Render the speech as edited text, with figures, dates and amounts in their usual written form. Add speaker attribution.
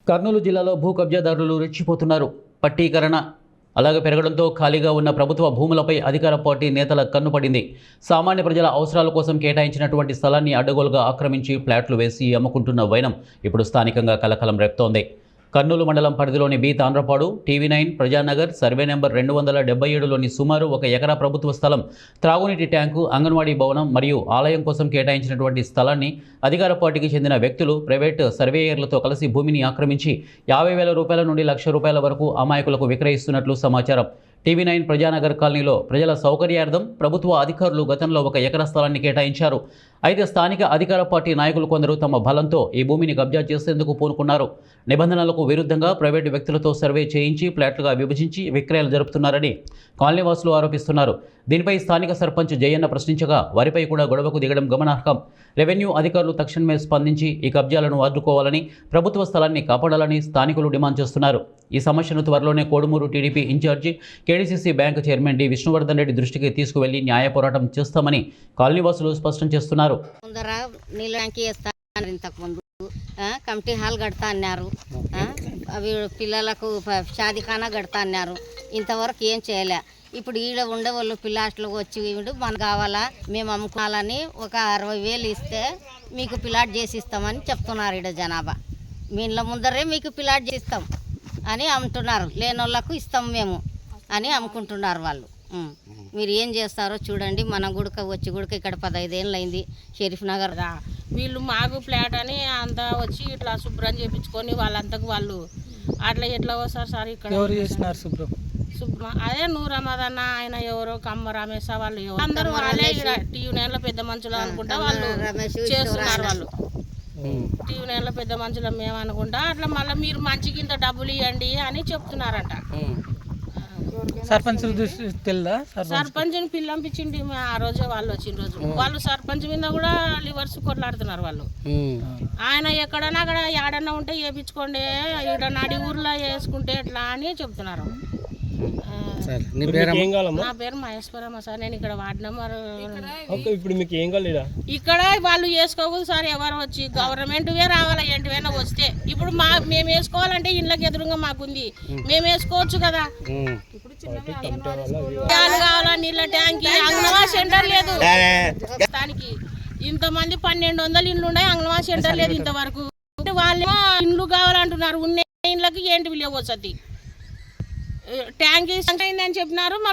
Speaker 1: కర్నూలు జిల్లాలో భూ కబ్జాదారులు రెచ్చిపోతున్నారు. పట్టీకరణ అలాగే పెరగడంతో ఖాళీగా ఉన్న ప్రభుత్వ భూములపై అధికార పార్టీ నేతల కన్నుపడింది. సామాన్య ప్రజల అవసరాల కోసం కేటాయించినటువంటి స్థలాన్ని అడ్డగోలుగా ఆక్రమించి ఫ్లాట్లు వేసి అమ్ముకుంటున్న వైనం ఇప్పుడు స్థానికంగా కలకలం రేపుతోంది. కర్నూలు మండలం పరిధిలోని B Thandrapadu, TV nine, Prajanagar, survey number 277లోని సుమారు 1 ఎకరా ప్రభుత్వ స్థలం, త్రాగునీటి ట్యాంకు, అంగన్వాడీ భవనం మరియు ఆలయం కోసం కేటాయించినటువంటి స్థలాన్ని అధికార పార్టీకి చెందిన వ్యక్తులు ప్రైవేట్ సర్వేయర్లతో కలిసి భూమిని ఆక్రమించి 50,000 రూపాయల నుండి 1,00,000 రూపాయల వరకు అమాయకులకు విక్రయిస్తున్నట్లు సమాచారం. టీవీ9 ప్రజానగర్ కాలనీలో ప్రజల సౌకర్యార్థం ప్రభుత్వ అధికారులు గతంలో 1 ఎకరా స్థలాన్ని కేటాయించారు. అయితే స్థానిక అధికార పార్టీ నాయకులు కొందరు తమ బలంతో ఈ భూమిని కబ్జా చేసేందుకు పూనుకున్నారు. నిబంధనలకు విరుద్ధంగా ప్రైవేటు వ్యక్తులతో సర్వే చేయించి ఫ్లాట్లుగా విభజించి విక్రయాలు జరుపుతున్నారని కాలనీవాసులు ఆరోపిస్తున్నారు. దీనిపై స్థానిక సర్పంచ్ జయన్న ప్రశ్నించగా వారిపై కూడా గొడవకు దిగడం గమనార్హం. రెవెన్యూ అధికారులు తక్షణమే స్పందించి ఈ కబ్జాలను అడ్డుకోవాలని, ప్రభుత్వ స్థలాన్ని కాపాడాలని స్థానికులు డిమాండ్ చేస్తున్నారు. ఈ సమస్యను త్వరలోనే Kodumuru TDP in charge, KDCC bank chairman D Vishnuvardhan Reddy దృష్టికి తీసుకువెళ్లి న్యాయ పోరాటం చేస్తామని కాలనీవాసులు స్పష్టం చేస్తున్నారు.
Speaker 2: కమిటీ హాల్ కడతా అన్నారు, అవి పిల్లలకు షాదీఖానా కడతా అన్నారు. ఇంతవరకు ఏం చేయలే. ఇప్పుడు ఈడ ఉండే వాళ్ళు పిల్లాట్లకు వచ్చి మనకు కావాలా, మేము అమ్ముకోవాలని ఒక 60,000 ఇస్తే మీకు పిల్లాట్ చేసి ఇస్తామని చెప్తున్నారు. ఈడ జనాభా మీ ఇంట్లో ముందరే మీకు పిల్లాట్ చేసి ఇస్తాం అని అమ్ముతున్నారు. లేని వాళ్ళకు ఇస్తాం మేము అని అమ్ముకుంటున్నారు వాళ్ళు. మీరు ఏం చేస్తారో చూడండి. మన గుడక వచ్చి గుడక ఇక్కడ 15 ఏళ్ళు అయింది. షరీఫ్ నగర్
Speaker 3: వీళ్ళు మాకు ఫ్లాట్ అని అంతా వచ్చి ఇట్లా శుభ్రం చేయించుకొని వాళ్ళంతకు వాళ్ళు అట్లా ఎట్లా వస్తారు సార్. ఇక్కడ
Speaker 4: ఎవరు చేసినారు శుభ్రం?
Speaker 3: అదే నూరమదన్న ఆయన ఎవరో కమ్మ రమేష్ వాళ్ళు అందరూ వాళ్ళే టీవీ9 పెద్ద మనుషులు అనుకుంటా వాళ్ళు చేస్తున్నారు. వాళ్ళు టీవీ9 పెద్ద మనుషులు మేము అనుకుంటా అట్లా మళ్ళీ మీరు మంచికి ఇంత డబ్బులు ఇవ్వండి అని చెప్తున్నారంట.
Speaker 4: సర్పంచ్ తెలుదా?
Speaker 3: సర్పంచ్ని పిల్లంపించింది ఆ రోజే వాళ్ళు వచ్చిన రోజు. వాళ్ళు సర్పంచ్ మీద కూడా లివర్స్ కొట్లాడుతున్నారు వాళ్ళు. ఆయన ఎక్కడన్నా అక్కడ ఏడన్నా ఉంటే వేయించుకోండి, ఇక్కడ నడి ఊర్లో వేసుకుంటే ఎట్లా అని చెప్తున్నారు. నా పేరు మహేశ్వరమ్మ సార్. నేను ఇక్కడ వార్డ్ నెంబర్.
Speaker 5: ఇప్పుడు మీకు ఏం కాలేదు
Speaker 3: ఇక్కడ వాళ్ళు వేసుకోకూడదు సార్. ఎవరు వచ్చి గవర్నమెంట్వే రావాలి, ఏంటివైనా వస్తే. ఇప్పుడు మేము వేసుకోవాలంటే ఇళ్ళకి ఎదురుగా మాకుంది, మేము వేసుకోవచ్చు కదా. కావాలా నీళ్ళ ట్యాంకి, అంగన్వాడీ సెంటర్ లేదు దానికి. ఇంతమంది 1,200 ఇండ్లు ఉన్నాయి, అంగన్వాడీ సెంటర్ లేదు ఇంతవరకు. వాళ్ళు ఇండ్లు కావాలంటున్నారు, ఉన్న ఇండ్లకి ఏంటి లేవు వసతి. ట్యాంక్ అయిందని చెప్పినారు.